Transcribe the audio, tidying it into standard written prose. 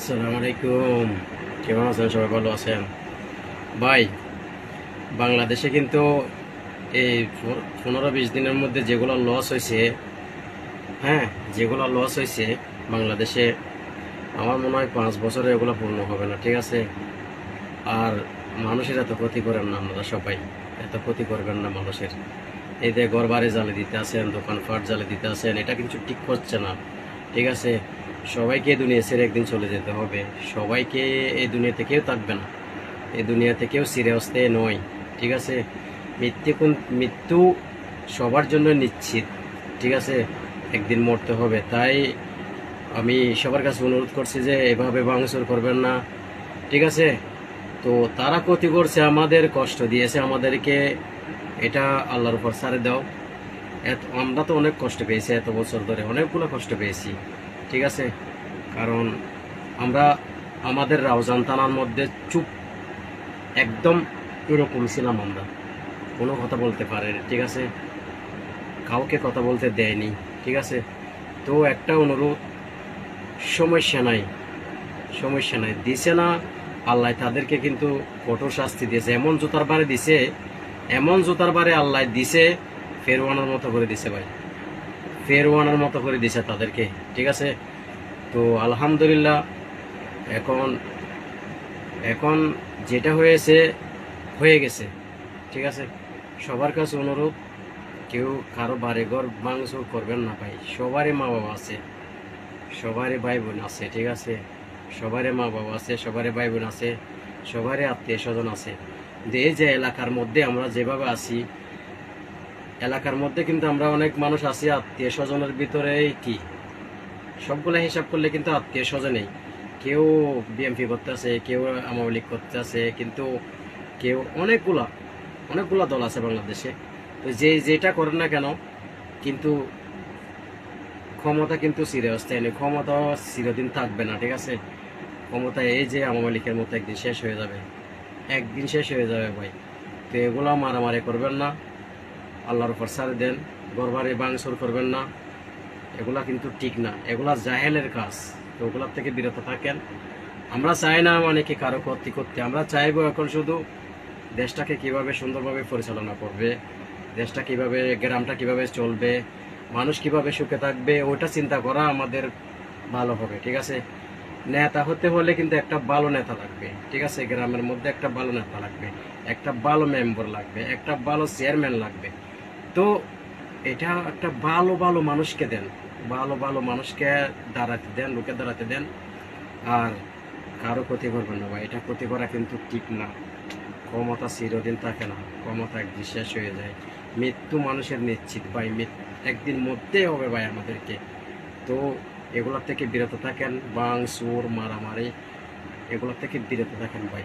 আসসালামু আলাইকুম। কেমন আছেন? সবাই ভালো আছেন? ভাই, বাংলাদেশে কিন্তু এই 15-20 দিনের মধ্যে যেগুলো লস হয়েছে, হ্যাঁ, যেগুলো লস হয়েছে বাংলাদেশে, আমার মনে হয় 5 বছরে এগুলো পূর্ণ হবে না, ঠিক আছে? আর মানুষের এত ক্ষতি করেন না, আপনারা সবাই এত ক্ষতি করবেন না মানুষের। এই যে ঘর বাড়ি জ্বালে দিতে আসেন, দোকানপাট জ্বালে দিতে আসেন, এটা কিন্তু ঠিক হচ্ছে না, ঠিক আছে? সবাইকে এই দুনিয়া ছেড়ে একদিন চলে যেতে হবে। সবাইকে এই দুনিয়াতে কেউ থাকবে না, এই দুনিয়াতে কেউ চিরে আসতে নয়, ঠিক আছে? মৃত্যু সবার জন্য নিশ্চিত, ঠিক আছে? একদিন মরতে হবে। তাই আমি সবার কাছে অনুরোধ করছি যে এভাবে ভাঙচুর করবেন না, ঠিক আছে? তো তারা ক্ষতি করছে, আমাদের কষ্ট দিয়েছে আমাদেরকে, এটা আল্লাহর উপর ছেড়ে দাও। আমরা তো অনেক কষ্ট পেয়েছি, এত বছর ধরে অনেকগুলো কষ্ট পেয়েছি, ঠিক আছে? কারণ আমরা আমাদের রাউজান থানার মধ্যে চুপ, একদম এরকম ছিলাম আমরা, কোনো কথা বলতে পারে, ঠিক আছে? কাউকে কথা বলতে দেয়নি, ঠিক আছে? তো একটা অনুরোধ, সমস্যা নাই, সমস্যা নাই, দিছে না আল্লাহ তাদেরকে কিন্তু কঠোর শাস্তি দিয়েছে। এমন জুতার বারে দিছে, এমন জুতার বারে আল্লাহ দিছে, ফেরওয়ানার মতো করে দিছে ভাই, ফেরওয়ানার মতো করে দিছে তাদেরকে, ঠিক আছে? তো আলহামদুলিল্লাহ, এখন এখন যেটা হয়েছে হয়ে গেছে, ঠিক আছে? সবার কাছে অনুরোধ, কেউ কারো বাড়ি ঘর ভাঙচুর করবেন না ভাই। সবারই মা বাবা আছে, সবারই ভাই বোন আছে, ঠিক আছে? সবারই মা বাবা আছে, সবারই ভাই বোন আছে, সবারই আত্মীয় স্বজন আছে। এই যে এলাকার মধ্যে আমরা যেভাবে আছি, এলাকার মধ্যে কিন্তু আমরা অনেক মানুষ আছি আত্মীয় স্বজনের ভিতরে, কি সবগুলা হিসাব করলে কিন্তু আত্মীয় স্বজনেই, কেউ বিএমপি করতে আছে, কেউ আওয়ামী লীগ করতে আছে, কিন্তু কেউ অনেকগুলা অনেকগুলা দল আছে বাংলাদেশে। তো যেটা করেন না কেন, কিন্তু ক্ষমতা কিন্তু চিরস্থায়ী নেই, ক্ষমতা চিরদিন থাকবে না, ঠিক আছে? ক্ষমতা এই যে আওয়ামী লীগের মতো একদিন শেষ হয়ে যাবে, একদিন শেষ হয়ে যাবে ভাই। তো এগুলা মারামারি করবেন না, আল্লাহর উপর ছাড় দেন, ঘরবাড়ি ভাঙচুর করবেন না, এগুলা কিন্তু ঠিক না, এগুলা জাহেলের কাজ। তো ওগুলার থেকে বিরত থাকেন। আমরা চাই না মানে কি কারো ক্ষতি করতে, আমরা চাইবো এখন শুধু দেশটাকে কিভাবে সুন্দরভাবে পরিচালনা করবে, দেশটা কিভাবে, গ্রামটা কিভাবে চলবে, মানুষ কিভাবে সুখে থাকবে, ওটা চিন্তা করা আমাদের ভালো হবে, ঠিক আছে? নেতা হতে হলে কিন্তু একটা ভালো নেতা লাগবে, ঠিক আছে? গ্রামের মধ্যে একটা ভালো নেতা লাগবে, একটা ভালো মেম্বার লাগবে, একটা ভালো চেয়ারম্যান লাগবে। তো এটা একটা ভালো ভালো মানুষকে দেন, ভালো ভালো মানুষকে দাঁড়াতে দেন, লোকে দাঁড়াতে দেন। আর কারো ক্ষতি করবেন না ভাই, এটা ক্ষতি করা কিন্তু ঠিক না। ক্ষমতা চিরদিন থাকে না, ক্ষমতা একদিন শেষ হয়ে যায়। মৃত্যু মানুষের নিশ্চিত ভাই, একদিন মরতেই হবে ভাই আমাদেরকে। তো এগুলোর থেকে বিরত থাকেন, ভাঙচুর মারামারি এগুলোর থেকে বিরত থাকেন ভাই।